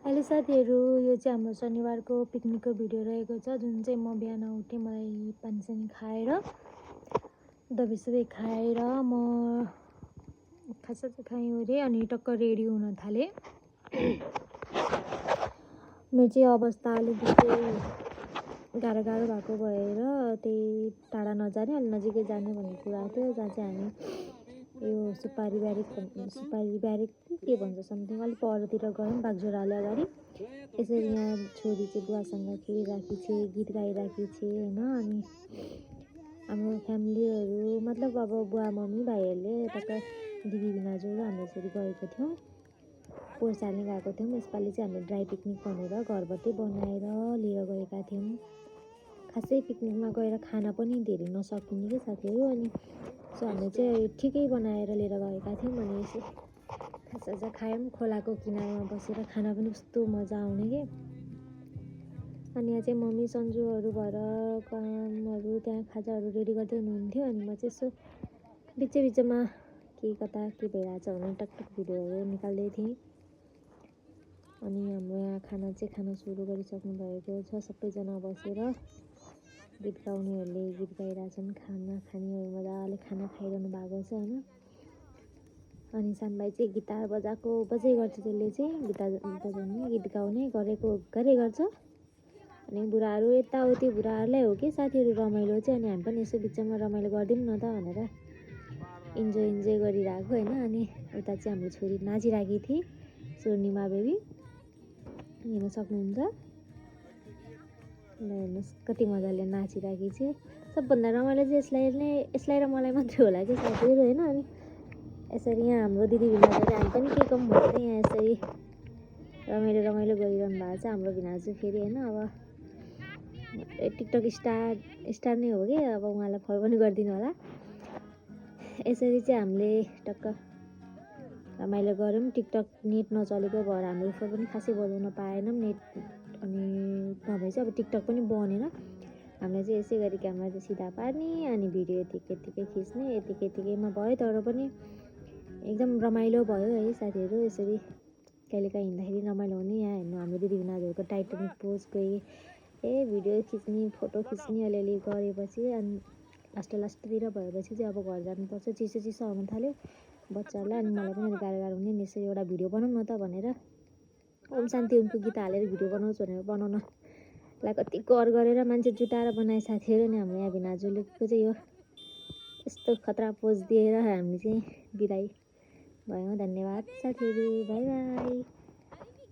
Hello साथीहरू, यो चाहिँ हाम्रो शनिबारको पिकनिकको भिडियो रहेको छ, जुन चाहिँ म बिहान उठेँ। मलाई पानीसानी खाएर दबाई खाएर म खाजा खाएँ अनि टक्क रेडी हुन थालेँ। मेरो चाहिँ अवस्था अलिकति गाह्रो भएको भएर त्यही टाढा नजाने अलि नजिकै जाने भन्ने कुरा थियो, जहाँ चाहिँ हामी यो सुपारी ब्यारेक के भन्छ समथिङ अलिक परतिर गयौँ, बागझोडाले अगाडि। यसरी यहाँ छोरी चाहिँ बुवासँग खेलिराखी छे, गीत गाइराखी छे होइन। अनि हाम्रो फ्यामिलीहरू मतलब अब बुवा मम्मी भाइहरूले टक्क दिदी भिनाजु र हामी यसरी गएको थियौँ। पोहोर साल नै गएको थियौँ। यसपालि चाहिँ हामीले ड्राई पिकनिक भनेर घरबाटै बनाएर लिएर गएका थियौँ। खासै पिकनिकमा गएर खाना पनि धेरै नसकिने कि साथीहरू। अनि सो हामीले चाहिँ ठिकै बनाएर लिएर गएका थियौँ। अनि यसो खाजा खायौँ, खोलाको किनारमा बसेर खाना पनि कस्तो मजा आउने के। अनि यहाँ चाहिँ मम्मी सन्जुहरू भएर कामहरू त्यहाँ खाजाहरू रेडी गर्दै हुनुहुन्थ्यो। अनि म चाहिँ यसो बिचमा के कता के भइरहेछ भने टकटक भिडियोहरू निकाल्दै थिएँ। अनि हाम्रो यहाँ खाना चाहिँ खान सुरु गरिसक्नु भएको छ। सबैजना बसेर गीत गाउनेहरूले गीत गाइरहेछन्, खाना खानेहरू मजाले खाना खाइरहनु भएको छ होइन। अनि सानो भाइ चाहिँ गिटार बजाएको बजै गर्छ, त्यसले चाहिँ गिटार बजाउने गीत गाउने गरे गर्छ। अनि बुढाहरू यताउति बुढाहरूलाई हो कि साथीहरू रमाइलो चाहिँ। अनि हामी पनि यसो बिचमा रमाइलो गरिदिउँ न त भनेर इन्जोय गरिरहेको होइन। अनि उता चाहिँ हाम्रो छोरी नाचिरहेकी थिए, स्वर्णिमा बेबी, हेर्न सक्नुहुन्छ। हेर्नुहोस् कति मजाले नाचिरहेकी छ। सबभन्दा रमाइलो चाहिँ यसलाई र मलाई मात्रै होला कि साथीहरू होइन। अनि यसरी यहाँ हाम्रो दिदी भिनाजु हामी पनि के कम भन्दै यहाँ यसरी रमाइलो गरिरहनु भएको छ हाम्रो भिनाजु फेरि होइन। अब टिकटक स्टार नै हो कि, अब उहाँलाई फलो पनि गरिदिनु होला। यसरी चाहिँ हामीले टक्क रमाइलो गऱ्यौँ। टिकटक नेट नचलेको भएर हामीले फोन पनि खासै बजाउन पाएनौँ, नेट अनि नभए चाहिँ अब टिकटक पनि बनेन। हामीले चाहिँ यसै गरी क्यामेरा चाहिँ सिधा पार्ने अनि भिडियो यतिकै खिच्ने, यतिकैमा भयो। तर पनि एकदम रमाइलो भयो है साथीहरू। यसरी कहिलेकाहीँ हिँड्दाखेरि रमाइलो हुने। यहाँ हेर्नु हाम्रो दिदी भिनाजुहरूको टाइटनिक पोज गए भिडियो खिच्ने, फोटो खिच्ने अलिअलि गरेपछि अनि लास्टतिर भएपछि चाहिँ अब घर जानुपर्छ। चिसो आउन थाल्यो बच्चाहरूलाई। अनि मलाई पनि गाह्रो हुने नि, यसरी एउटा भिडियो बनाउँ न त भनेर ओम शान्ति ओमको गीत हालेर भिडियो बनाउँछु भनेर बनाउनलाई कति कर गरेर मान्छे जुटाएर बनाए साथीहरू। नि हाम्रो यहाँ भिनाजुलेको चाहिँ यो यस्तो खतरा पोज दिएर हामी चाहिँ बिदाई भयौँ। धन्यवाद साथीहरू, बाई बाई।